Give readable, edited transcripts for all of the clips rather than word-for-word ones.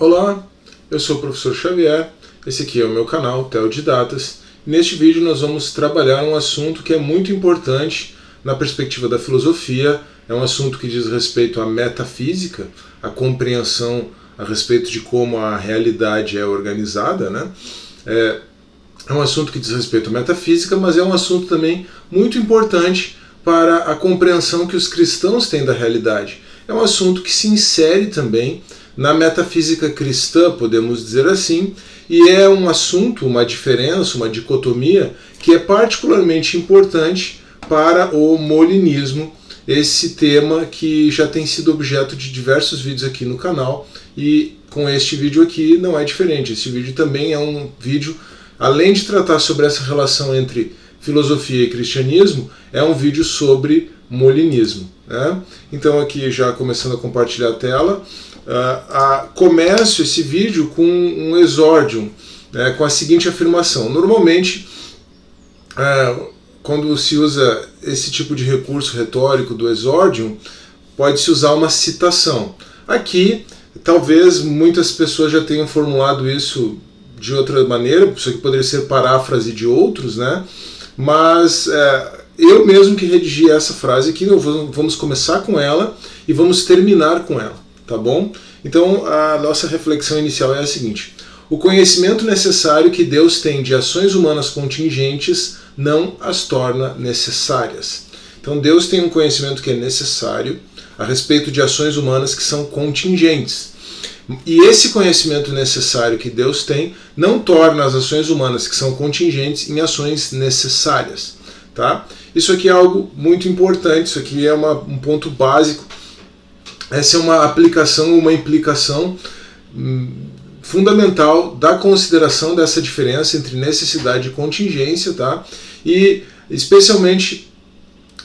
Olá, eu sou o professor Xavier, esse aqui é o meu canal Teodidatas. Neste vídeo nós vamos trabalhar um assunto que é muito importante na perspectiva da filosofia, é um assunto que diz respeito à metafísica, à compreensão a respeito de como a realidade é organizada, né? É um assunto que diz respeito à metafísica, mas é um assunto também muito importante para a compreensão que os cristãos têm da realidade. É um assunto que se insere também na metafísica cristã, podemos dizer assim, e é um assunto, uma diferença, uma dicotomia que é particularmente importante para o molinismo, esse tema que já tem sido objeto de diversos vídeos aqui no canal, e com este vídeo aqui não é diferente. Este vídeo também é um vídeo, além de tratar sobre essa relação entre filosofia e cristianismo, é um vídeo sobre molinismo, né? Então aqui já começando a compartilhar a tela, começo esse vídeo com um exórdio, né, com a seguinte afirmação. Normalmente, quando se usa esse tipo de recurso retórico do exórdio, pode-se usar uma citação. Aqui, talvez muitas pessoas já tenham formulado isso de outra maneira, isso aqui poderia ser paráfrase de outros, né? Mas eu mesmo que redigi essa frase aqui, vamos começar com ela e vamos terminar com ela. Tá bom? Então a nossa reflexão inicial é a seguinte: o conhecimento necessário que Deus tem de ações humanas contingentes não as torna necessárias. Então Deus tem um conhecimento que é necessário a respeito de ações humanas que são contingentes. E esse conhecimento necessário que Deus tem não torna as ações humanas que são contingentes em ações necessárias. Tá? Isso aqui é algo muito importante, isso aqui é um ponto básico. Essa é uma aplicação, uma implicação fundamental da consideração dessa diferença entre necessidade e contingência, tá? E especialmente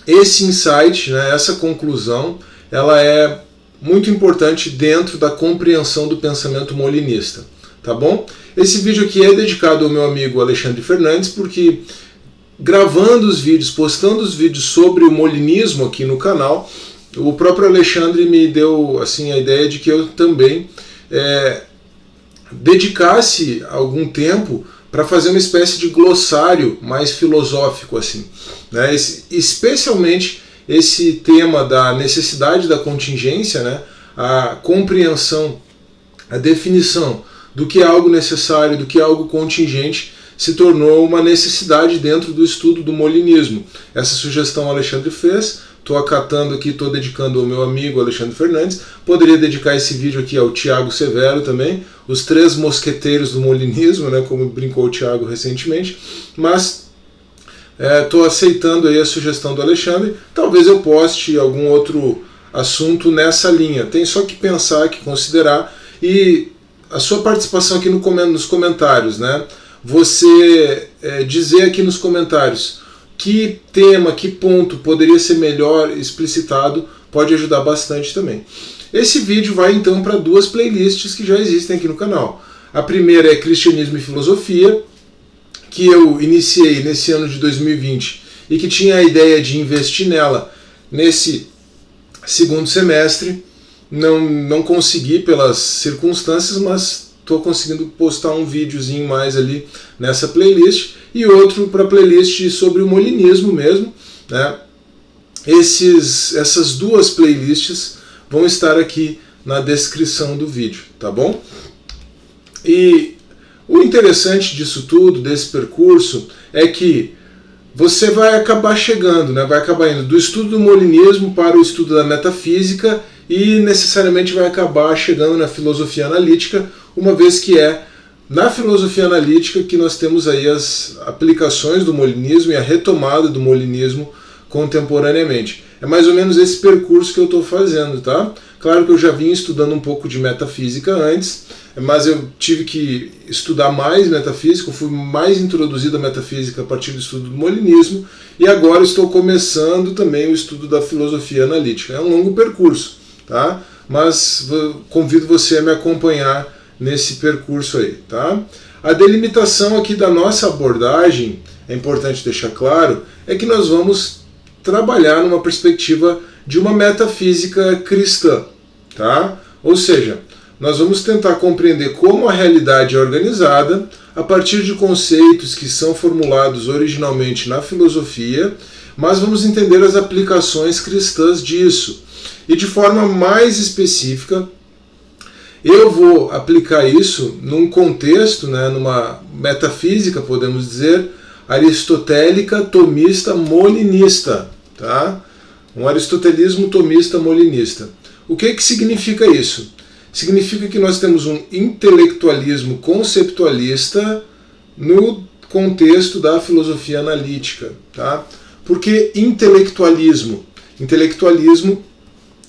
esse insight, né, essa conclusão, ela é muito importante dentro da compreensão do pensamento molinista, tá bom? Esse vídeo aqui é dedicado ao meu amigo Alexandre Fernandes, porque gravando os vídeos, postando os vídeos sobre o molinismo aqui no canal, o próprio Alexandre me deu assim a ideia de que eu também dedicasse algum tempo para fazer uma espécie de glossário mais filosófico, assim, né? Especialmente esse tema da necessidade da contingência, né? A compreensão, a definição do que é algo necessário, do que é algo contingente, se tornou uma necessidade dentro do estudo do molinismo. Essa sugestão o Alexandre fez. Estou acatando aqui, estou dedicando ao meu amigo Alexandre Fernandes. Poderia dedicar esse vídeo aqui ao Tiago Severo também, os 3 mosqueteiros do molinismo, né, como brincou o Tiago recentemente. Mas estou aceitando aí a sugestão do Alexandre. Talvez eu poste algum outro assunto nessa linha. Tem só que pensar, que considerar. E a sua participação aqui nos comentários, né? Você dizer aqui nos comentários que tema, que ponto poderia ser melhor explicitado, pode ajudar bastante também. Esse vídeo vai então para 2 playlists que já existem aqui no canal. A primeira é Cristianismo e Filosofia, que eu iniciei nesse ano de 2020 e que tinha a ideia de investir nela nesse segundo semestre. Não consegui pelas circunstâncias, mas estou conseguindo postar um videozinho mais ali nessa playlist e outro para a playlist sobre o molinismo mesmo, né? Essas 2 playlists vão estar aqui na descrição do vídeo, tá bom? E o interessante disso tudo, desse percurso, é que você vai acabar chegando, né? Vai acabar indo do estudo do molinismo para o estudo da metafísica e necessariamente vai acabar chegando na filosofia analítica, uma vez que é na filosofia analítica que nós temos aí as aplicações do molinismo e a retomada do molinismo contemporaneamente. É mais ou menos esse percurso que eu estou fazendo, tá? Claro que eu já vim estudando um pouco de metafísica antes, mas eu tive que estudar mais metafísica, eu fui mais introduzido à metafísica a partir do estudo do molinismo, e agora estou começando também o estudo da filosofia analítica. É um longo percurso, tá? Mas convido você a me acompanhar nesse percurso aí, tá? A delimitação aqui da nossa abordagem, é importante deixar claro, é que nós vamos trabalhar numa perspectiva de uma metafísica cristã, tá? Ou seja, nós vamos tentar compreender como a realidade é organizada a partir de conceitos que são formulados originalmente na filosofia, mas vamos entender as aplicações cristãs disso. E de forma mais específica, eu vou aplicar isso num contexto, né, numa metafísica, podemos dizer, aristotélica, tomista, molinista. Tá? Um aristotelismo tomista, molinista. O que significa isso? Significa que nós temos um intelectualismo conceptualista no contexto da filosofia analítica. Tá? Por que intelectualismo? Intelectualismo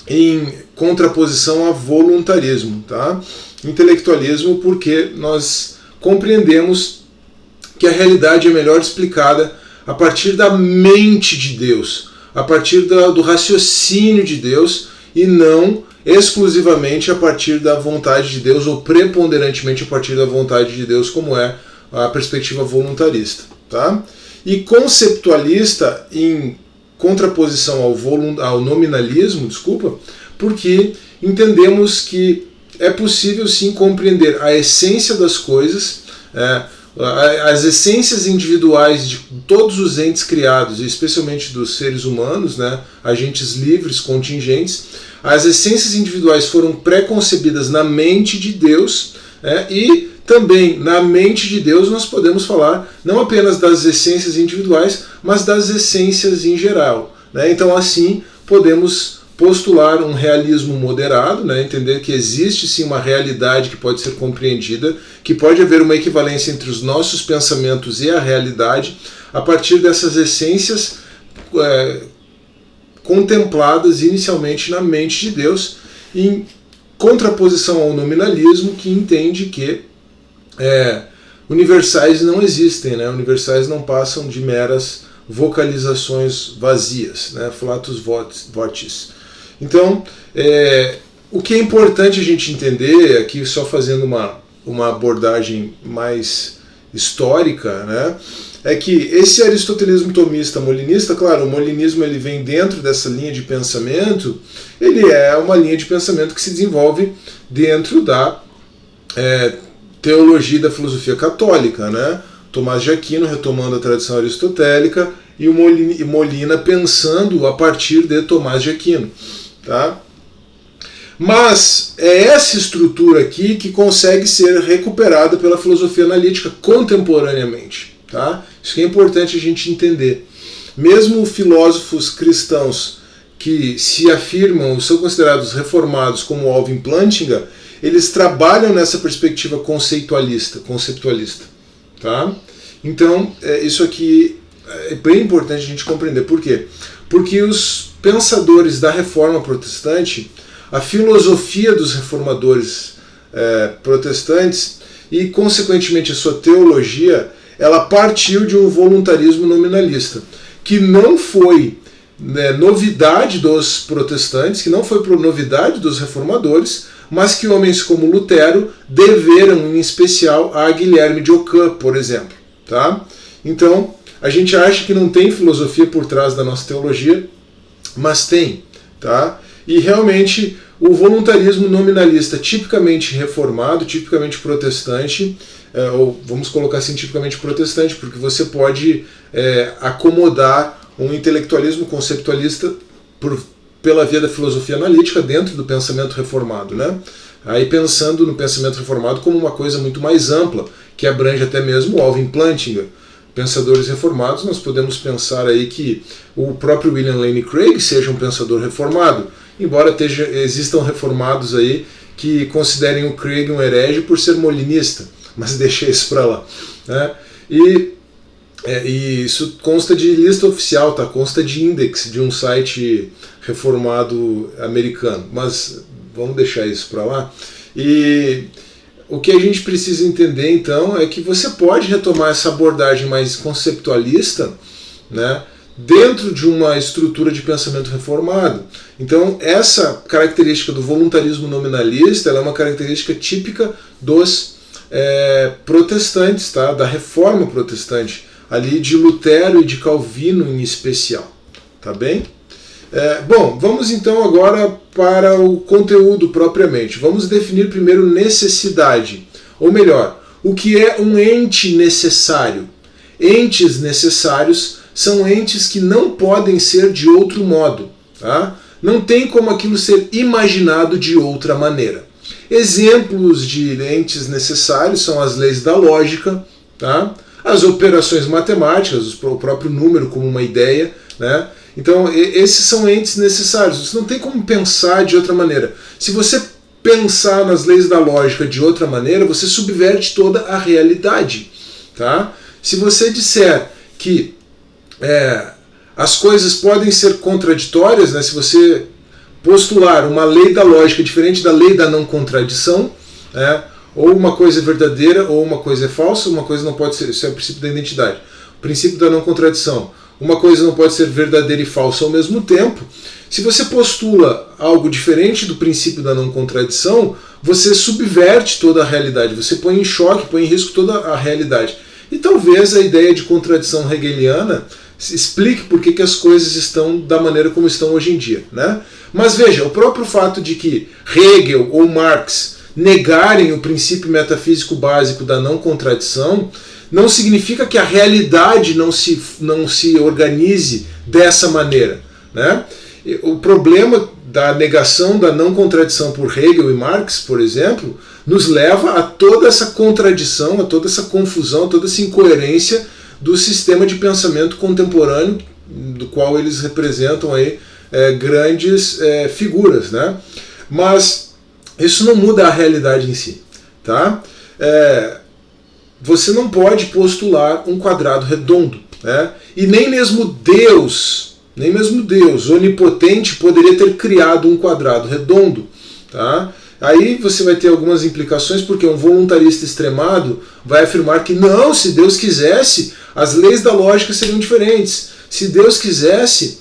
em contraposição a voluntarismo. Tá? Intelectualismo porque nós compreendemos que a realidade é melhor explicada a partir da mente de Deus, a partir do raciocínio de Deus e não exclusivamente a partir da vontade de Deus ou preponderantemente a partir da vontade de Deus, como é a perspectiva voluntarista. Tá? E conceptualista em contraposição ao nominalismo, porque entendemos que é possível sim compreender a essência das coisas, as essências individuais de todos os entes criados, e especialmente dos seres humanos, né, agentes livres, contingentes. As essências individuais foram pré-concebidas na mente de Deus, e também na mente de Deus nós podemos falar não apenas das essências individuais, mas das essências em geral. Né? Então assim podemos postular um realismo moderado, né? Entender que existe sim uma realidade que pode ser compreendida, que pode haver uma equivalência entre os nossos pensamentos e a realidade, a partir dessas essências contempladas inicialmente na mente de Deus, em contraposição ao nominalismo, que entende que universais não existem, né? Universais não passam de meras vocalizações vazias, né? Flatus votis. Então, o que é importante a gente entender, aqui só fazendo uma abordagem mais histórica, né, é que esse aristotelismo tomista molinista, claro, o molinismo ele vem dentro dessa linha de pensamento, ele é uma linha de pensamento que se desenvolve dentro da teologia da filosofia católica, né? Tomás de Aquino retomando a tradição aristotélica e o Molina pensando a partir de Tomás de Aquino. Tá? Mas é essa estrutura aqui que consegue ser recuperada pela filosofia analítica contemporaneamente. Tá? Isso que é importante a gente entender. Mesmo filósofos cristãos que se afirmam, são considerados reformados, como Alvin Plantinga, eles trabalham nessa perspectiva conceitualista. Tá? Então, isso aqui é bem importante a gente compreender. Por quê? Porque os pensadores da reforma protestante, a filosofia dos reformadores protestantes e, consequentemente, a sua teologia, ela partiu de um voluntarismo nominalista, que não foi novidade dos protestantes, que não foi novidade dos reformadores, mas que homens como Lutero deveram, em especial, a Guilherme de Ockham, por exemplo. Tá? Então, a gente acha que não tem filosofia por trás da nossa teologia, mas tem. Tá? E realmente o voluntarismo nominalista tipicamente reformado, tipicamente protestante, ou vamos colocar assim, tipicamente protestante, porque você pode acomodar um intelectualismo conceptualista pela via da filosofia analítica dentro do pensamento reformado, né? Aí pensando no pensamento reformado como uma coisa muito mais ampla, que abrange até mesmo Alvin Plantinga. Pensadores reformados, nós podemos pensar aí que o próprio William Lane Craig seja um pensador reformado, embora existam reformados aí que considerem o Craig um herege por ser molinista, mas deixa isso para lá. Né? E isso consta de lista oficial, tá? Consta de index de um site reformado americano, mas vamos deixar isso para lá. E o que a gente precisa entender então é que você pode retomar essa abordagem mais conceptualista, né, dentro de uma estrutura de pensamento reformado. Então essa característica do voluntarismo nominalista ela é uma característica típica dos protestantes, tá? Da reforma protestante, ali de Lutero e de Calvino em especial. Tá bem? Bom, vamos então agora para o conteúdo propriamente. Vamos definir primeiro necessidade, ou melhor, o que é um ente necessário. Entes necessários são entes que não podem ser de outro modo, tá? Não tem como aquilo ser imaginado de outra maneira. Exemplos de entes necessários são as leis da lógica, tá? As operações matemáticas, o próprio número como uma ideia, né? Então, esses são entes necessários. Você não tem como pensar de outra maneira. Se você pensar nas leis da lógica de outra maneira, você subverte toda a realidade, tá? Se você disser que as coisas podem ser contraditórias, né? Se você postular uma lei da lógica diferente da lei da não contradição, né? Ou uma coisa é verdadeira ou uma coisa é falsa, uma coisa não pode ser, isso é o princípio da identidade. O princípio da não contradição. Uma coisa não pode ser verdadeira e falsa ao mesmo tempo. Se você postula algo diferente do princípio da não contradição, você subverte toda a realidade, você põe em choque, põe em risco toda a realidade. E talvez a ideia de contradição hegeliana explique por que as coisas estão da maneira como estão hoje em dia, né? Mas veja, o próprio fato de que Hegel ou Marx negarem o princípio metafísico básico da não contradição não significa que a realidade não se organize dessa maneira, né? O problema da negação da não contradição por Hegel e Marx, por exemplo, nos leva a toda essa contradição, a toda essa confusão, a toda essa incoerência do sistema de pensamento contemporâneo, do qual eles representam aí, grandes figuras, né? Mas isso não muda a realidade em si, tá? Você não pode postular um quadrado redondo, né? E nem mesmo Deus onipotente poderia ter criado um quadrado redondo, tá? Aí você vai ter algumas implicações, porque um voluntarista extremado vai afirmar que não, se Deus quisesse, as leis da lógica seriam diferentes. Se Deus quisesse,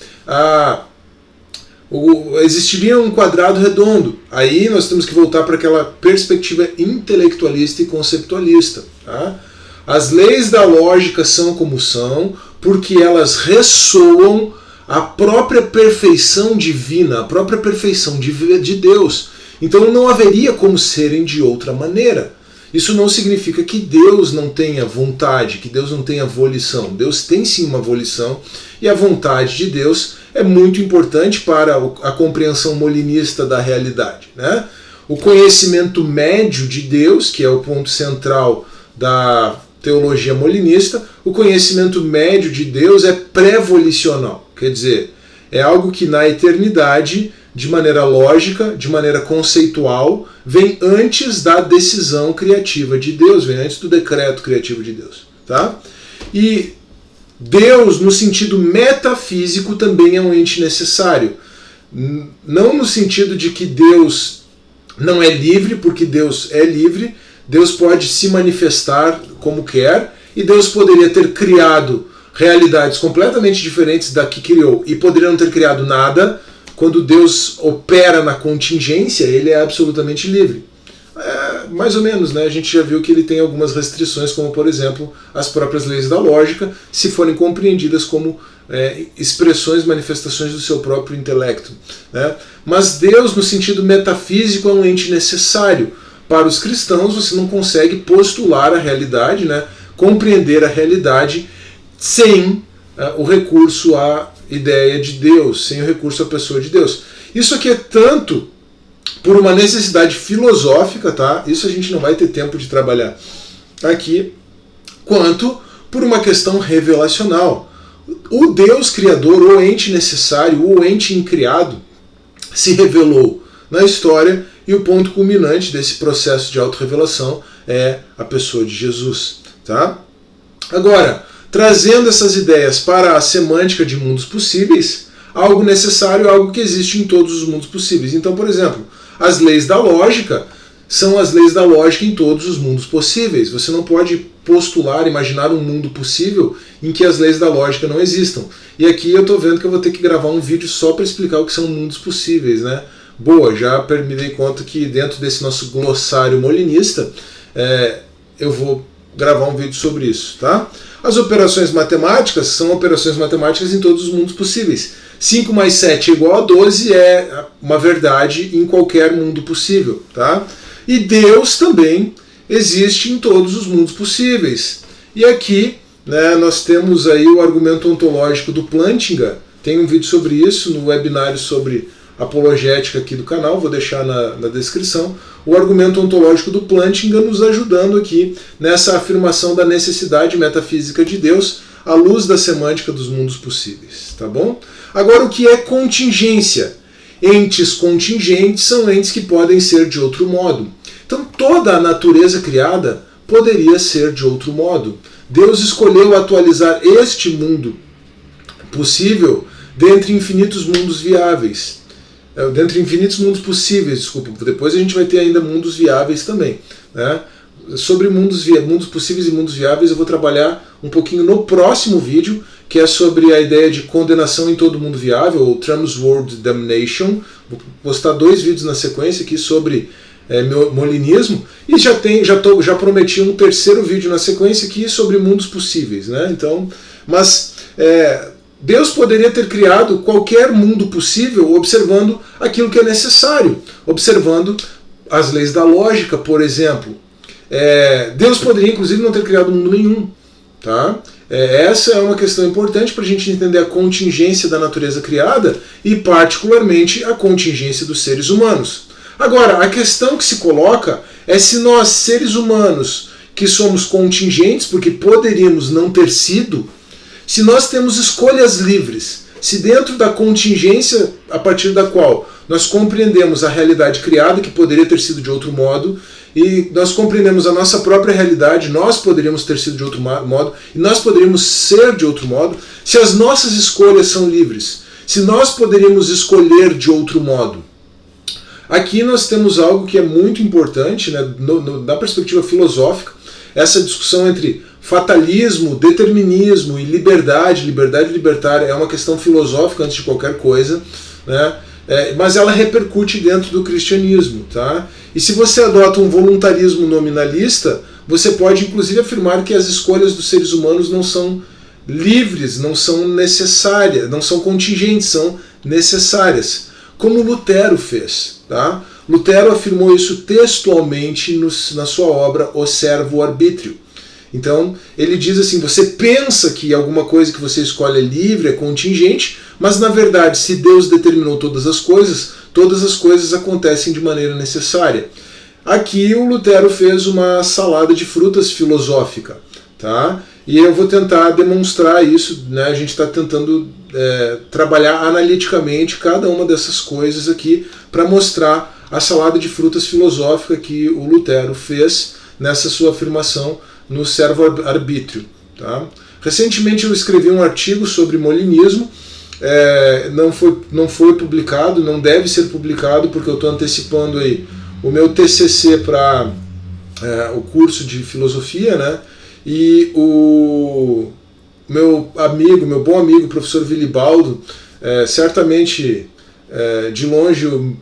existiria um quadrado redondo. Aí nós temos que voltar para aquela perspectiva intelectualista e conceptualista, tá? As leis da lógica são como são porque elas ressoam a própria perfeição divina, a própria perfeição de Deus. Então não haveria como serem de outra maneira. Isso não significa que Deus não tenha vontade, que Deus não tenha volição. Deus tem sim uma volição, e a vontade de Deus é muito importante para a compreensão molinista da realidade, né? O conhecimento médio de Deus, que é o ponto central da teologia molinista, o conhecimento médio de Deus é pré-volicional, quer dizer, é algo que na eternidade, de maneira lógica, de maneira conceitual, vem antes da decisão criativa de Deus, vem antes do decreto criativo de Deus, tá? E Deus, no sentido metafísico, também é um ente necessário. Não no sentido de que Deus não é livre, porque Deus é livre, Deus pode se manifestar como quer, e Deus poderia ter criado realidades completamente diferentes da que criou, e poderia não ter criado nada. Quando Deus opera na contingência, ele é absolutamente livre. Mais ou menos, né? A gente já viu que ele tem algumas restrições, como por exemplo as próprias leis da lógica, se forem compreendidas como expressões, manifestações do seu próprio intelecto, né? Mas Deus, no sentido metafísico, é um ente necessário. Para os cristãos, você não consegue postular a realidade, né? Compreender a realidade sem o recurso à ideia de Deus, sem o recurso à pessoa de Deus. Isso aqui é tanto por uma necessidade filosófica, tá? Isso a gente não vai ter tempo de trabalhar aqui, quanto por uma questão revelacional. O Deus criador, o ente necessário, o ente incriado, se revelou na história, e o ponto culminante desse processo de autorrevelação é a pessoa de Jesus, tá? Agora, trazendo essas ideias para a semântica de mundos possíveis, algo necessário é algo que existe em todos os mundos possíveis. Então, por exemplo, as leis da lógica são as leis da lógica em todos os mundos possíveis. Você não pode postular, imaginar um mundo possível em que as leis da lógica não existam. E aqui eu estou vendo que eu vou ter que gravar um vídeo só para explicar o que são mundos possíveis, né? Boa, já me dei conta que dentro desse nosso glossário molinista eu vou gravar um vídeo sobre isso, tá? As operações matemáticas são operações matemáticas em todos os mundos possíveis. 5 mais 7 é igual a 12 é uma verdade em qualquer mundo possível. Tá? E Deus também existe em todos os mundos possíveis. E aqui, né, nós temos aí o argumento ontológico do Plantinga. Tem um vídeo sobre isso no webinário sobre apologética aqui do canal, vou deixar na descrição. O argumento ontológico do Plantinga nos ajudando aqui nessa afirmação da necessidade metafísica de Deus à luz da semântica dos mundos possíveis. Tá bom? Agora, o que é contingência? Entes contingentes são entes que podem ser de outro modo. Então, toda a natureza criada poderia ser de outro modo. Deus escolheu atualizar este mundo possível dentre infinitos mundos viáveis. Dentre infinitos mundos possíveis, desculpa. Depois a gente vai ter ainda mundos viáveis também. Né? Sobre mundos possíveis e mundos viáveis eu vou trabalhar um pouquinho no próximo vídeo, que é sobre a ideia de condenação em todo mundo viável, ou Transworld Damnation. Vou postar 2 vídeos na sequência aqui sobre molinismo, e já prometi um 3º vídeo na sequência aqui sobre mundos possíveis. Né? Então, mas Deus poderia ter criado qualquer mundo possível observando aquilo que é necessário, observando as leis da lógica, por exemplo. Deus poderia, inclusive, não ter criado mundo nenhum. Tá? Essa é uma questão importante para a gente entender a contingência da natureza criada e, particularmente, a contingência dos seres humanos. Agora, a questão que se coloca é se nós, seres humanos, que somos contingentes, porque poderíamos não ter sido, se nós temos escolhas livres, se dentro da contingência a partir da qual nós compreendemos a realidade criada, que poderia ter sido de outro modo, e nós compreendemos a nossa própria realidade, nós poderíamos ter sido de outro modo, e nós poderíamos ser de outro modo, se as nossas escolhas são livres, se nós poderíamos escolher de outro modo. Aqui nós temos algo que é muito importante, né, da perspectiva filosófica, essa discussão entre fatalismo, determinismo e liberdade libertária é uma questão filosófica antes de qualquer coisa, né? Mas ela repercute dentro do cristianismo. Tá? E se você adota um voluntarismo nominalista, você pode inclusive afirmar que as escolhas dos seres humanos não são livres, não são necessárias, não são contingentes, são necessárias. Como Lutero fez. Tá? Lutero afirmou isso textualmente na sua obra O Servo-Arbítrio. Então, ele diz assim, você pensa que alguma coisa que você escolhe é livre, é contingente, mas na verdade, se Deus determinou todas as coisas acontecem de maneira necessária. Aqui o Lutero fez uma salada de frutas filosófica. Tá? E eu vou tentar demonstrar isso, né? A gente está tentando trabalhar analiticamente cada uma dessas coisas aqui para mostrar a salada de frutas filosófica que o Lutero fez nessa sua afirmação no servo-arbítrio. Tá? Recentemente eu escrevi um artigo sobre molinismo, não foi publicado, não deve ser publicado, porque eu estou antecipando aí o meu TCC para o curso de filosofia, né? E o meu bom amigo, professor Vilibaldo, certamente de longe o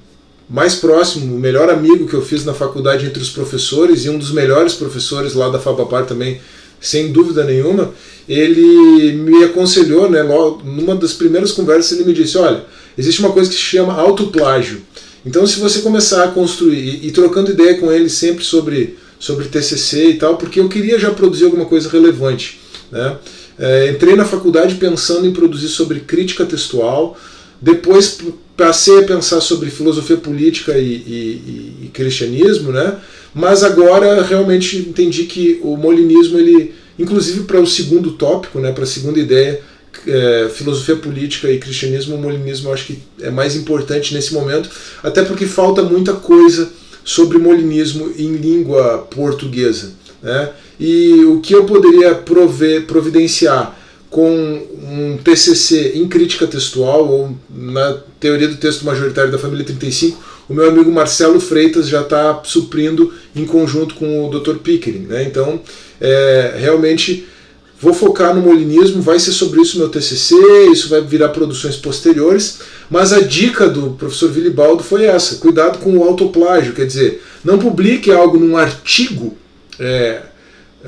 mais próximo, o melhor amigo que eu fiz na faculdade entre os professores, e um dos melhores professores lá da Fabapar também, sem dúvida nenhuma, ele me aconselhou, né, numa das primeiras conversas ele me disse, olha, existe uma coisa que se chama autoplágio. Então se você começar a construir, e trocando ideia com ele sempre sobre TCC e tal, porque eu queria já produzir alguma coisa relevante. Né? Entrei na faculdade pensando em produzir sobre crítica textual, depois passei a pensar sobre filosofia política e cristianismo, né? Mas agora realmente entendi que o molinismo, ele, inclusive para o segundo tópico, né, para a segunda ideia, filosofia política e cristianismo, o molinismo eu acho que é mais importante nesse momento, até porque falta muita coisa sobre molinismo em língua portuguesa. Né? E o que eu poderia providenciar com um TCC em crítica textual, ou na teoria do texto majoritário da família 35, o meu amigo Marcelo Freitas já está suprindo em conjunto com o Dr. Pickering. Né? Então, realmente, vou focar no molinismo, vai ser sobre isso meu TCC, isso vai virar produções posteriores, mas a dica do professor Vilibaldo foi essa, cuidado com o autoplágio, quer dizer, não publique algo num artigo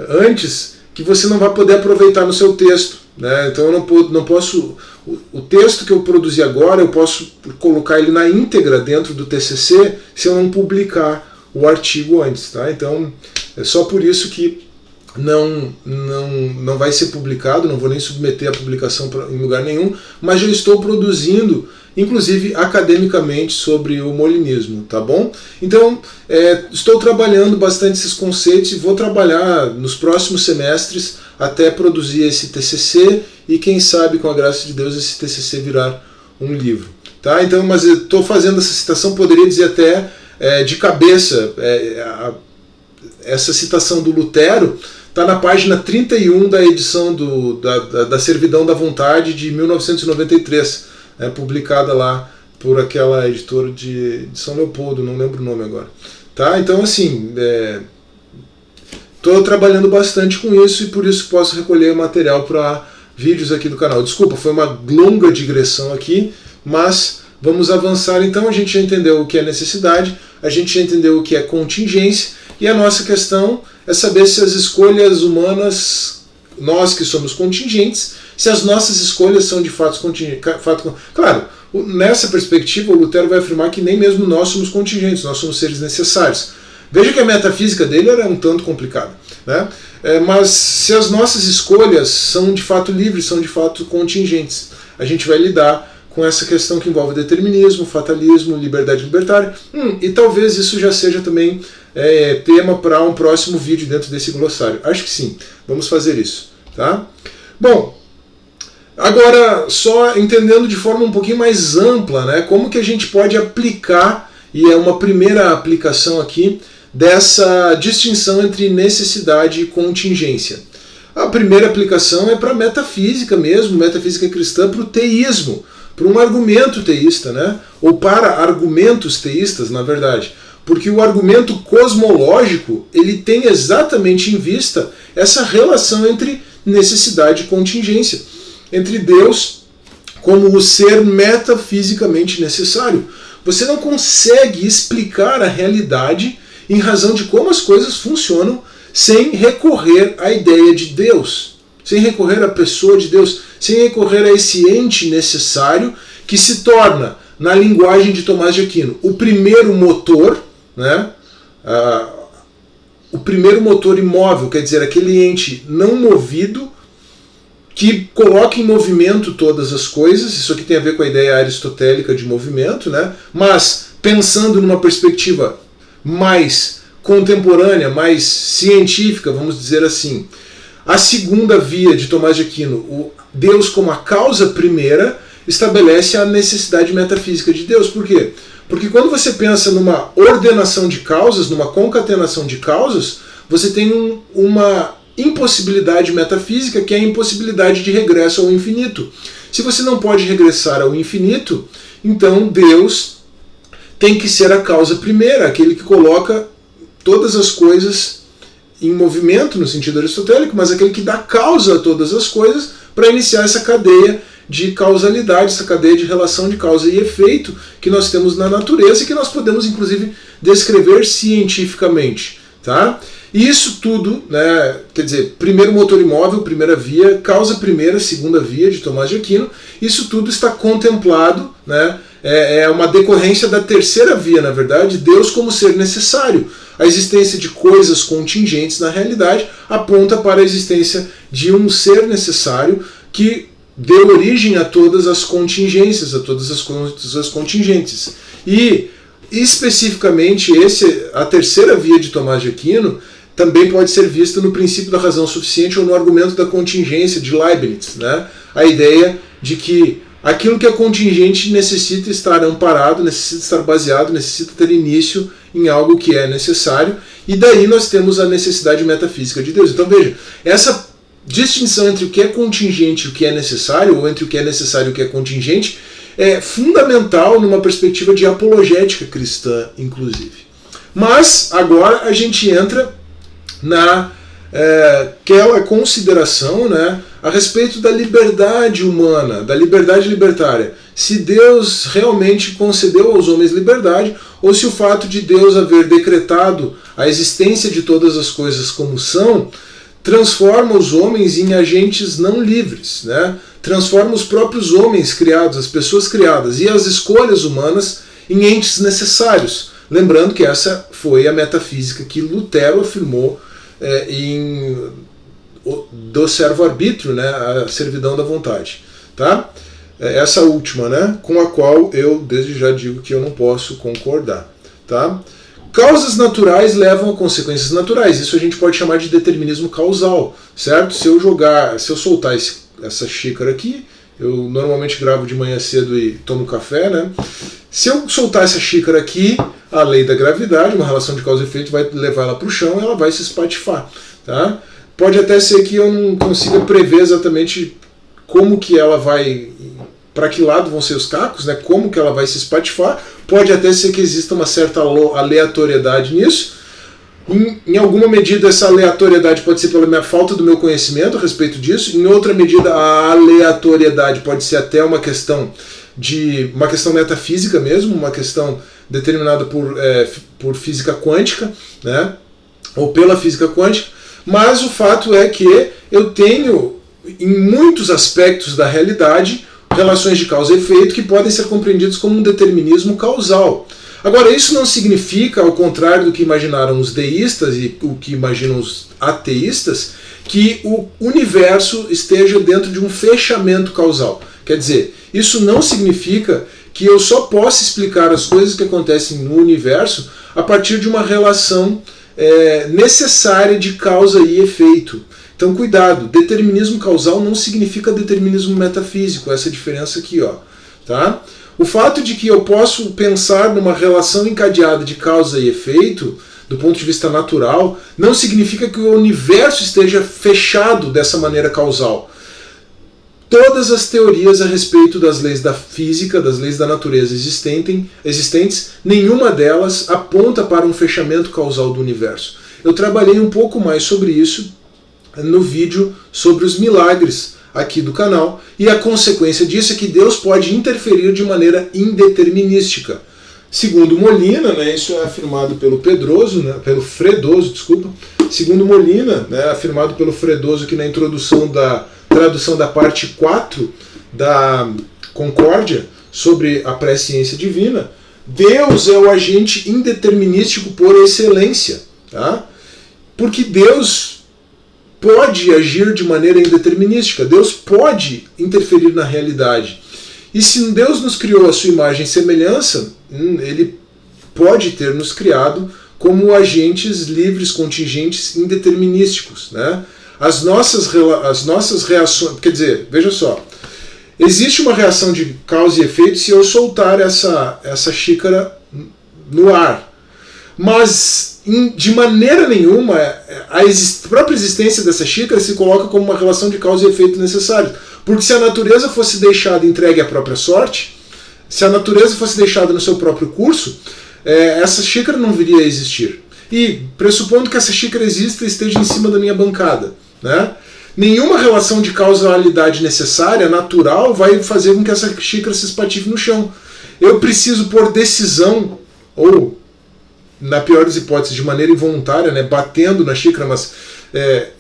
antes que você não vai poder aproveitar no seu texto, né? Então eu não posso... O texto que eu produzi agora, eu posso colocar ele na íntegra dentro do TCC se eu não publicar o artigo antes, tá? Então é só por isso que não vai ser publicado, não vou nem submeter a publicação em lugar nenhum, mas já estou produzindo, inclusive academicamente, sobre o molinismo, tá bom? Então, estou trabalhando bastante esses conceitos e vou trabalhar nos próximos semestres até produzir esse TCC e quem sabe, com a graça de Deus, esse TCC virar um livro, tá? Então, mas eu estou fazendo essa citação, poderia dizer até de cabeça, essa citação do Lutero está na página 31 da edição da Servidão da Vontade de 1993, publicada lá por aquela editora de São Leopoldo, não lembro o nome agora. Tá? Então, assim, estou trabalhando bastante com isso e por isso posso recolher material para vídeos aqui do canal. Desculpa, foi uma longa digressão aqui, mas vamos avançar. Então, a gente já entendeu o que é necessidade, a gente já entendeu o que é contingência, e a nossa questão é saber se as escolhas humanas, nós que somos contingentes, se as nossas escolhas são de fato contingentes. Claro, nessa perspectiva, o Lutero vai afirmar que nem mesmo nós somos contingentes, nós somos seres necessários. Veja que a metafísica dele era um tanto complicada, né? Mas se as nossas escolhas são de fato livres, são de fato contingentes, a gente vai lidar com essa questão que envolve determinismo, fatalismo, liberdade libertária, e talvez isso já seja também tema para um próximo vídeo dentro desse glossário. Acho que sim, vamos fazer isso, tá? Bom, agora só entendendo de forma um pouquinho mais ampla, né, como que a gente pode aplicar, e é uma primeira aplicação aqui, dessa distinção entre necessidade e contingência. A primeira aplicação é para a metafísica mesmo, metafísica cristã, para o teísmo, para um argumento teísta, né? Ou para argumentos teístas, na verdade. Porque o argumento cosmológico, ele tem exatamente em vista essa relação entre necessidade e contingência, entre Deus como o ser metafisicamente necessário. Você não consegue explicar a realidade em razão de como as coisas funcionam sem recorrer à ideia de Deus, sem recorrer à pessoa de Deus, sem recorrer a esse ente necessário que se torna, na linguagem de Tomás de Aquino, o primeiro motor, né? O primeiro motor imóvel, quer dizer, aquele ente não movido que coloca em movimento todas as coisas. Isso aqui tem a ver com a ideia aristotélica de movimento, né? Mas pensando numa perspectiva mais contemporânea, mais científica, vamos dizer assim, a segunda via de Tomás de Aquino, o Deus como a causa primeira, estabelece a necessidade metafísica de Deus. Por quê? Porque quando você pensa numa ordenação de causas, numa concatenação de causas, você tem uma impossibilidade metafísica, que é a impossibilidade de regresso ao infinito. Se você não pode regressar ao infinito, então Deus tem que ser a causa primeira, aquele que coloca todas as coisas em movimento, no sentido aristotélico, mas aquele que dá causa a todas as coisas para iniciar essa cadeia de causalidade, essa cadeia de relação de causa e efeito que nós temos na natureza e que nós podemos, inclusive, descrever cientificamente. Tá? E isso tudo, né, quer dizer, primeiro motor imóvel, primeira via, causa primeira, segunda via de Tomás de Aquino, isso tudo está contemplado, né, é uma decorrência da terceira via, na verdade, Deus como ser necessário. A existência de coisas contingentes na realidade aponta para a existência de um ser necessário que deu origem a todas as contingências, a todas as coisas contingentes. E, especificamente, a terceira via de Tomás de Aquino também pode ser vista no princípio da razão suficiente ou no argumento da contingência de Leibniz, né? A ideia de que aquilo que é contingente necessita estar amparado, necessita estar baseado, necessita ter início em algo que é necessário, e daí nós temos a necessidade metafísica de Deus. Então veja, essa distinção entre o que é contingente e o que é necessário, ou entre o que é necessário e o que é contingente, é fundamental numa perspectiva de apologética cristã, inclusive. Mas agora a gente entra naquela consideração, né, a respeito da liberdade humana, da liberdade libertária. Se Deus realmente concedeu aos homens liberdade, ou se o fato de Deus haver decretado a existência de todas as coisas como são, transforma os homens em agentes não livres, né? Transforma os próprios homens criados, as pessoas criadas e as escolhas humanas em entes necessários. Lembrando que essa foi a metafísica que Lutero afirmou do servo-arbítrio, né? A servidão da vontade. Tá? Essa última, né? Com a qual eu desde já digo que eu não posso concordar. Tá? Causas naturais levam a consequências naturais. Isso a gente pode chamar de determinismo causal, certo? Se eu soltar essa xícara aqui, eu normalmente gravo de manhã cedo e tomo café, né? Se eu soltar essa xícara aqui, a lei da gravidade, uma relação de causa e efeito, vai levar ela para o chão e ela vai se espatifar, tá? Pode até ser que eu não consiga prever exatamente como que ela vai, para que lado vão ser os cacos, né? Como que ela vai se espatifar. Pode até ser que exista uma certa aleatoriedade nisso. Em alguma medida essa aleatoriedade pode ser pela minha falta do meu conhecimento a respeito disso. Em outra medida a aleatoriedade pode ser até uma questão metafísica mesmo, uma questão determinada por física quântica, né? Ou pela física quântica. Mas o fato é que eu tenho, em muitos aspectos da realidade, relações de causa e efeito que podem ser compreendidos como um determinismo causal. Agora, isso não significa, ao contrário do que imaginaram os deístas e o que imaginam os ateístas, que o universo esteja dentro de um fechamento causal. Quer dizer, isso não significa que eu só possa explicar as coisas que acontecem no universo a partir de uma relação necessária de causa e efeito. Então, cuidado, determinismo causal não significa determinismo metafísico, essa diferença aqui, ó, tá? O fato de que eu posso pensar numa relação encadeada de causa e efeito, do ponto de vista natural, não significa que o universo esteja fechado dessa maneira causal. Todas as teorias a respeito das leis da física, das leis da natureza existentes, nenhuma delas aponta para um fechamento causal do universo. Eu trabalhei um pouco mais sobre isso no vídeo sobre os milagres aqui do canal, e a consequência disso é que Deus pode interferir de maneira indeterminística. Segundo Molina, né, isso é afirmado pelo Fredoso, desculpa. Segundo Molina, né, afirmado pelo Fredoso aqui na introdução da tradução da parte 4 da Concórdia sobre a presciência divina, Deus é o agente indeterminístico por excelência, tá? Porque Deus pode agir de maneira indeterminística, Deus pode interferir na realidade. E se Deus nos criou a sua imagem e semelhança, Ele pode ter nos criado como agentes livres, contingentes, indeterminísticos, né? As nossas reações, quer dizer, veja só, existe uma reação de causa e efeito se eu soltar essa xícara no ar. Mas, de maneira nenhuma, a própria existência dessa xícara se coloca como uma relação de causa e efeito necessário. Porque se a natureza fosse deixada entregue à própria sorte, se a natureza fosse deixada no seu próprio curso, essa xícara não viria a existir. E, pressupondo que essa xícara exista e esteja em cima da minha bancada, né? Nenhuma relação de causalidade necessária, natural, vai fazer com que essa xícara se espatife no chão. Eu preciso, por decisão, ou, na pior das hipóteses, de maneira involuntária, né, batendo na xícara, mas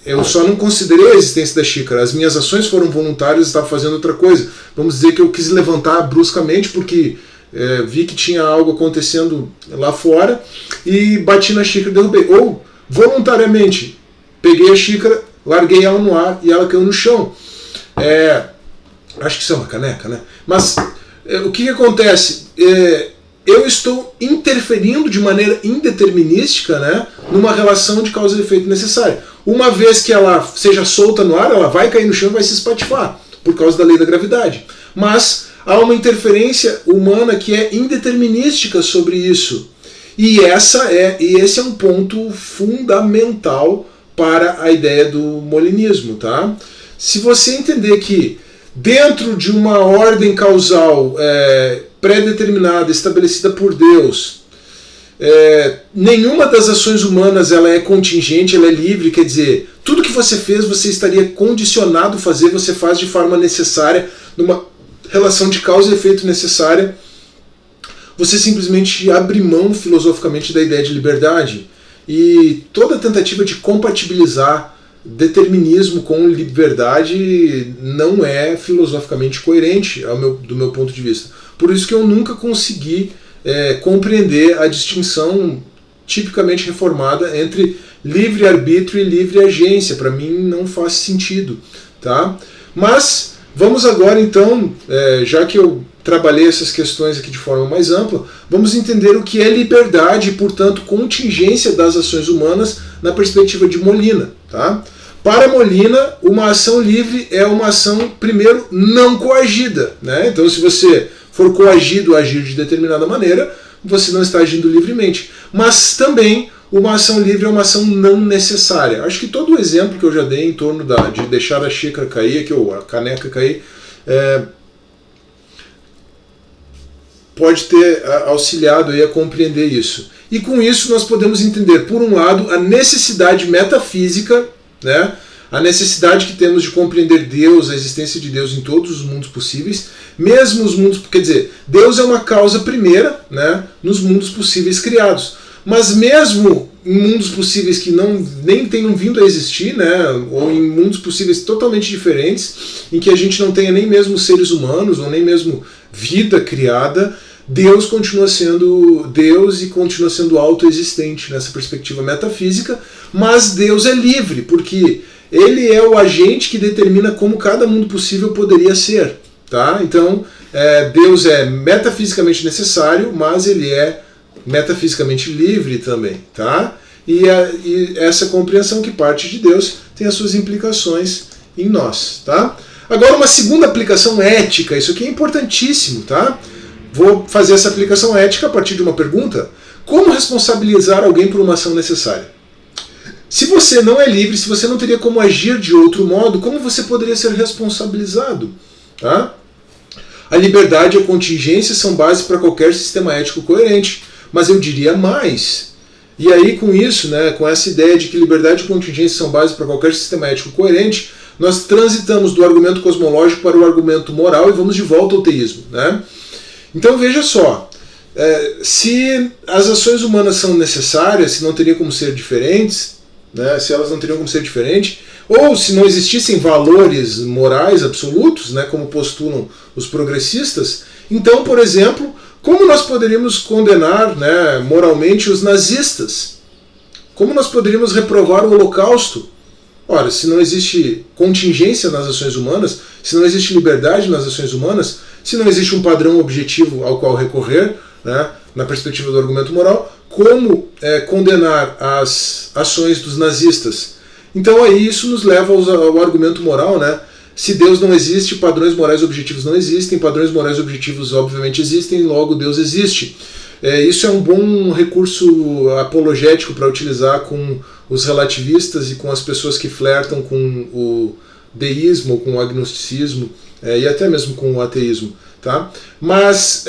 eu só não considerei a existência da xícara. As minhas ações foram voluntárias e estava fazendo outra coisa. Vamos dizer que eu quis levantar bruscamente porque vi que tinha algo acontecendo lá fora e bati na xícara e derrubei. Ou, voluntariamente, peguei a xícara, larguei ela no ar e ela caiu no chão. Acho que isso é uma caneca, né? Mas o que acontece? Eu estou interferindo de maneira indeterminística, né, numa relação de causa e efeito necessária. Uma vez que ela seja solta no ar, ela vai cair no chão e vai se espatifar, por causa da lei da gravidade. Mas há uma interferência humana que é indeterminística sobre isso. E esse é um ponto fundamental para a ideia do molinismo, tá? Se você entender que dentro de uma ordem causal pré-determinada, estabelecida por Deus, nenhuma das ações humanas ela é contingente, ela é livre, quer dizer, tudo que você fez você estaria condicionado a fazer, você faz de forma necessária, numa relação de causa e efeito necessária, você simplesmente abre mão filosoficamente da ideia de liberdade. E toda tentativa de compatibilizar determinismo com liberdade não é filosoficamente coerente do meu ponto de vista. Por isso que eu nunca consegui compreender a distinção tipicamente reformada entre livre-arbítrio e livre-agência. Para mim não faz sentido. Tá? Mas vamos agora então, já que eu trabalhei essas questões aqui de forma mais ampla, vamos entender o que é liberdade e, portanto, contingência das ações humanas na perspectiva de Molina. Tá? Para Molina, uma ação livre é uma ação, primeiro, não coagida. Né? Então, se você for coagido a agir de determinada maneira, você não está agindo livremente. Mas também, uma ação livre é uma ação não necessária. Acho que todo o exemplo que eu já dei em torno de deixar a xícara cair, aqui, ou a caneca cair, pode ter auxiliado aí a compreender isso. E com isso nós podemos entender, por um lado, a necessidade metafísica, né? A necessidade que temos de compreender Deus, a existência de Deus em todos os mundos possíveis, mesmo os mundos, quer dizer, Deus é uma causa primeira, né, nos mundos possíveis criados. Mas mesmo em mundos possíveis que nem tenham vindo a existir, né, ou em mundos possíveis totalmente diferentes, em que a gente não tenha nem mesmo seres humanos, ou nem mesmo vida criada, Deus continua sendo Deus e continua sendo autoexistente nessa perspectiva metafísica, mas Deus é livre, porque Ele é o agente que determina como cada mundo possível poderia ser. Tá? Então, Deus é metafisicamente necessário, mas Ele é metafisicamente livre também. Tá? E essa compreensão que parte de Deus tem as suas implicações em nós. Tá? Agora, uma segunda aplicação ética, isso aqui é importantíssimo. Tá? Vou fazer essa aplicação ética a partir de uma pergunta. Como responsabilizar alguém por uma ação necessária? Se você não é livre, se você não teria como agir de outro modo, como você poderia ser responsabilizado? Tá? A liberdade e a contingência são base para qualquer sistema ético coerente, mas eu diria mais. E aí, com isso, né, com essa ideia de que liberdade e contingência são base para qualquer sistema ético coerente, nós transitamos do argumento cosmológico para o argumento moral e vamos de volta ao teísmo. Né? Então veja só, se as ações humanas são necessárias, se não teriam como ser diferentes, né, se elas não teriam como ser diferentes, ou se não existissem valores morais absolutos, né, como postulam os progressistas, então, por exemplo, como nós poderíamos condenar, né, moralmente os nazistas? Como nós poderíamos reprovar o Holocausto? Ora, se não existe contingência nas ações humanas, se não existe liberdade nas ações humanas, se não existe um padrão objetivo ao qual recorrer, né, na perspectiva do argumento moral, como condenar as ações dos nazistas? Então aí isso nos leva ao argumento moral, né? Se Deus não existe, padrões morais objetivos não existem, padrões morais objetivos obviamente existem, logo Deus existe. Isso é um bom recurso apologético para utilizar com os relativistas e com as pessoas que flertam com o deísmo, com o agnosticismo e até mesmo com o ateísmo. Tá? Mas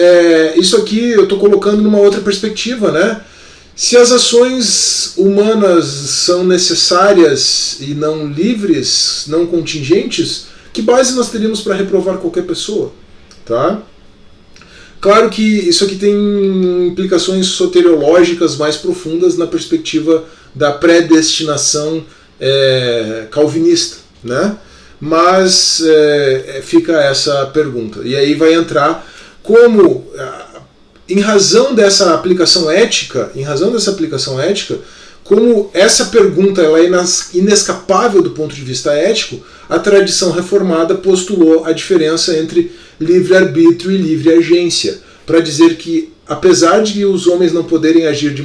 isso aqui eu estou colocando numa outra perspectiva, né? Se as ações humanas são necessárias e não livres, não contingentes, que base nós teríamos para reprovar qualquer pessoa? Tá? Claro que isso aqui tem implicações soteriológicas mais profundas na perspectiva da predestinação calvinista, né? Mas fica essa pergunta. E aí vai entrar como, em razão dessa aplicação ética, como essa pergunta ela é inescapável do ponto de vista ético, a tradição reformada postulou a diferença entre livre-arbítrio e livre-agência, para dizer que, apesar de os homens não poderem agir de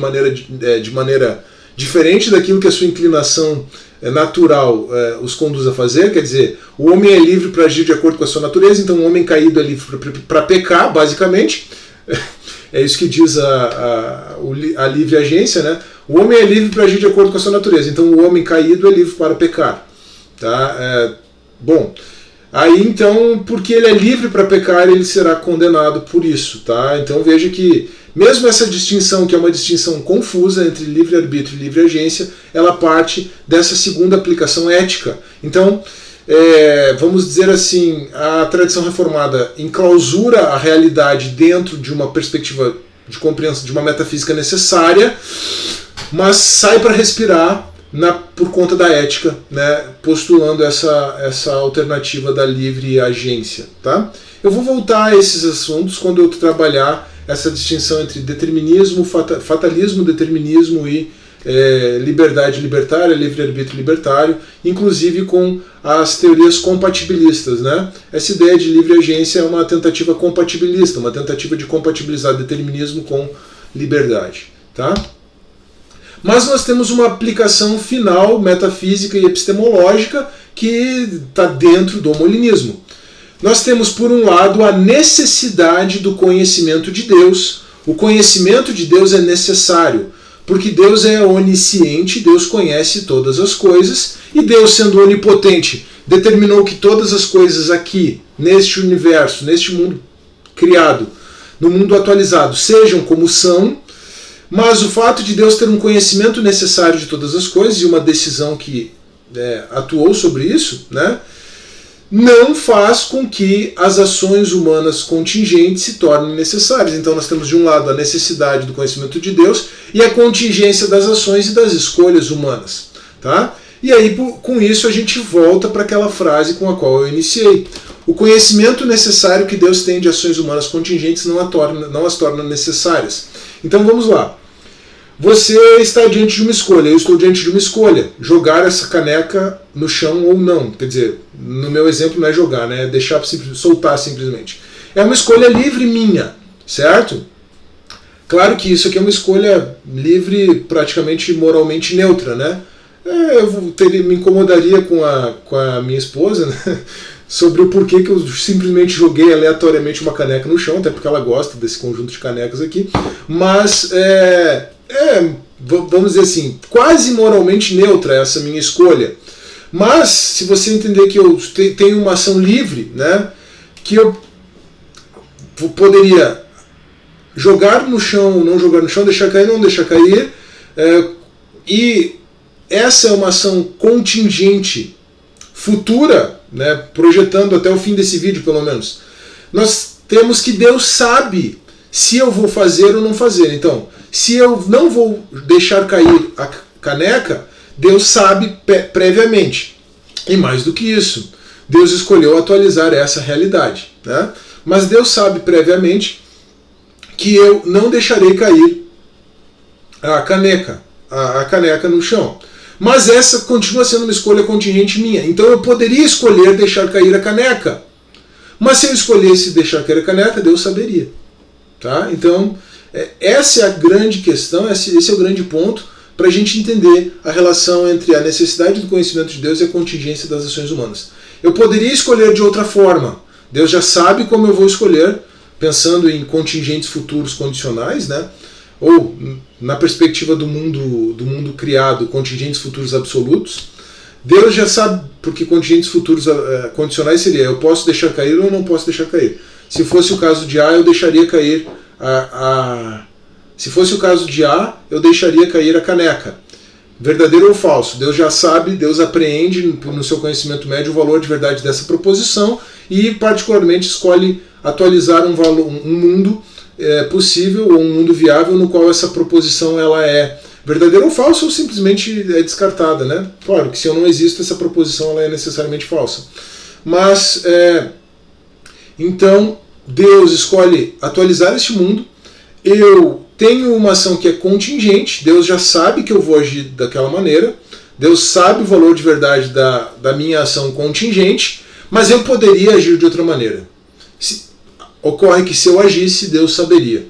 maneira diferente daquilo que a sua inclinação natural os conduz a fazer, quer dizer, o homem é livre para agir de acordo com a sua natureza, então o homem caído é livre para pecar, basicamente. É isso que diz a livre agência, né? O homem é livre para agir de acordo com a sua natureza, então o homem caído é livre para pecar. Tá? Bom, aí então, porque ele é livre para pecar, ele será condenado por isso. Tá? Então veja que mesmo essa distinção, que é uma distinção confusa entre livre-arbítrio e livre-agência, ela parte dessa segunda aplicação ética. Então, vamos dizer assim, a tradição reformada enclausura a realidade dentro de uma perspectiva de compreensão, de uma metafísica necessária, mas sai para respirar por conta da ética, né, postulando essa alternativa da livre agência. Tá? Eu vou voltar a esses assuntos quando eu trabalhar essa distinção entre determinismo, fatalismo, determinismo e liberdade libertária, livre-arbítrio libertário, inclusive com as teorias compatibilistas. Né? Essa ideia de livre agência é uma tentativa compatibilista, uma tentativa de compatibilizar determinismo com liberdade. Tá? Mas nós temos uma aplicação final, metafísica e epistemológica, que está dentro do molinismo. Nós temos, por um lado, a necessidade do conhecimento de Deus. O conhecimento de Deus é necessário, porque Deus é onisciente, Deus conhece todas as coisas, e Deus, sendo onipotente, determinou que todas as coisas aqui, neste universo, neste mundo criado, no mundo atualizado, sejam como são. Mas o fato de Deus ter um conhecimento necessário de todas as coisas e uma decisão que atuou sobre isso, né, não faz com que as ações humanas contingentes se tornem necessárias. Então nós temos de um lado a necessidade do conhecimento de Deus e a contingência das ações e das escolhas humanas. Tá? E aí com isso a gente volta para aquela frase com a qual eu iniciei. O conhecimento necessário que Deus tem de ações humanas contingentes não as torna necessárias. Então vamos lá. Você está diante de uma escolha, eu estou diante de uma escolha, jogar essa caneca no chão ou não. Quer dizer, no meu exemplo não é jogar, né? É deixar soltar simplesmente. É uma escolha livre minha, certo? Claro que isso aqui é uma escolha livre, praticamente moralmente neutra, né? Me incomodaria com a minha esposa, né? Sobre o porquê que eu simplesmente joguei aleatoriamente uma caneca no chão, até porque ela gosta desse conjunto de canecas aqui, mas vamos dizer assim, quase moralmente neutra essa minha escolha. Mas, se você entender que eu tenho uma ação livre, né, que eu poderia jogar no chão, não jogar no chão, deixar cair, não deixar cair, e essa é uma ação contingente, futura, né, projetando até o fim desse vídeo, pelo menos. Nós temos que Deus sabe se eu vou fazer ou não fazer. Então, se eu não vou deixar cair a caneca, Deus sabe previamente. E mais do que isso, Deus escolheu atualizar essa realidade. Né? Mas Deus sabe previamente que eu não deixarei cair a caneca no chão. Mas essa continua sendo uma escolha contingente minha. Então eu poderia escolher deixar cair a caneca. Mas se eu escolhesse deixar cair a caneca, Deus saberia. Tá? Então, essa é a grande questão, esse é o grande ponto para a gente entender a relação entre a necessidade do conhecimento de Deus e a contingência das ações humanas. Eu poderia escolher de outra forma. Deus já sabe como eu vou escolher, pensando em contingentes futuros condicionais, né? Ou na perspectiva do mundo criado, contingentes futuros absolutos. Deus já sabe, porque contingentes futuros condicionais seria eu posso deixar cair ou não posso deixar cair. Se fosse o caso de A, eu deixaria cair Se fosse o caso de A, eu deixaria cair a caneca. Verdadeiro ou falso? Deus já sabe, Deus apreende no seu conhecimento médio o valor de verdade dessa proposição e particularmente escolhe atualizar um mundo possível ou um mundo viável no qual essa proposição ela é verdadeira ou falsa ou simplesmente é descartada, né? Claro que se eu não existo, essa proposição ela é necessariamente falsa. Mas, então, Deus escolhe atualizar este mundo. Eu tenho uma ação que é contingente, Deus já sabe que eu vou agir daquela maneira, Deus sabe o valor de verdade da minha ação contingente, mas eu poderia agir de outra maneira. Ocorre que se eu agisse, Deus saberia.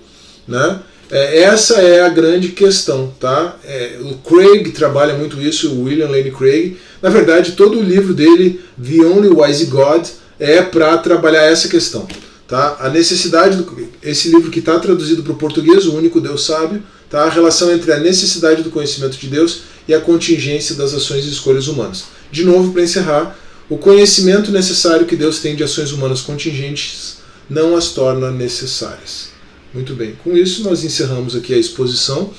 Né? Essa é a grande questão. Tá? O Craig trabalha muito isso, o William Lane Craig. Na verdade, todo o livro dele, The Only Wise God, é para trabalhar essa questão. Tá? A necessidade, esse livro que está traduzido para o português, O Único Deus Sábio, tá? A relação entre a necessidade do conhecimento de Deus e a contingência das ações e escolhas humanas. De novo, para encerrar, o conhecimento necessário que Deus tem de ações humanas contingentes não as torna necessárias. Muito bem, com isso nós encerramos aqui a exposição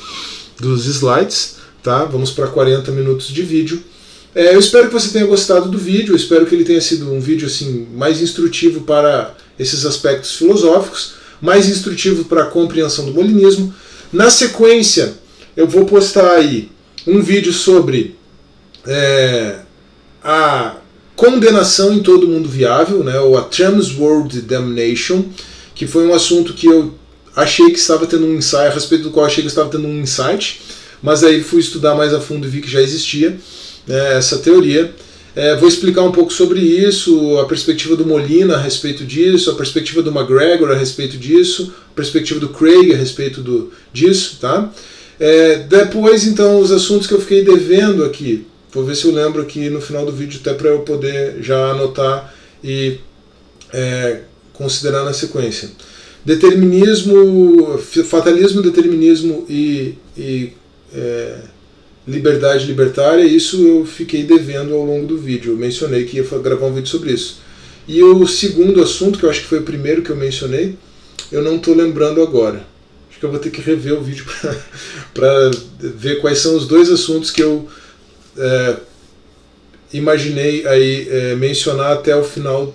dos slides, tá? Vamos para 40 minutos de vídeo. Eu espero que você tenha gostado do vídeo, eu espero que ele tenha sido um vídeo assim, mais instrutivo para esses aspectos filosóficos, mais instrutivo para a compreensão do molinismo. Na sequência, eu vou postar aí um vídeo sobre a condenação em todo mundo viável, né, ou a Transworld Damnation, que foi um assunto que eu achei que estava tendo um insight, a respeito do qual achei que estava tendo um insight, mas aí fui estudar mais a fundo e vi que já existia essa teoria. Vou explicar um pouco sobre isso, a perspectiva do Molina a respeito disso, a perspectiva do McGregor a respeito disso, a perspectiva do Craig a respeito disso, tá? Depois, então, os assuntos que eu fiquei devendo aqui, vou ver se eu lembro aqui no final do vídeo, até para eu poder já anotar e considerar na sequência. Determinismo, fatalismo, determinismo e liberdade libertária, isso eu fiquei devendo ao longo do vídeo. Eu mencionei que ia gravar um vídeo sobre isso. E o segundo assunto, que eu acho que foi o primeiro que eu mencionei, eu não estou lembrando agora. Acho que eu vou ter que rever o vídeo para ver quais são os dois assuntos que eu imaginei aí mencionar até o final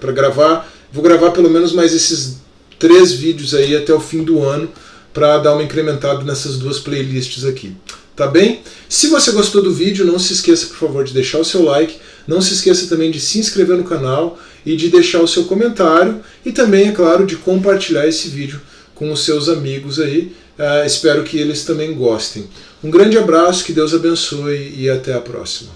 para gravar. Vou gravar pelo menos mais esses 3 vídeos aí até o fim do ano para dar uma incrementada nessas 2 playlists aqui. Tá bem? Se você gostou do vídeo, não se esqueça, por favor, de deixar o seu like. Não se esqueça também de se inscrever no canal e de deixar o seu comentário. E também, é claro, de compartilhar esse vídeo com os seus amigos aí. Espero que eles também gostem. Um grande abraço, que Deus abençoe e até a próxima.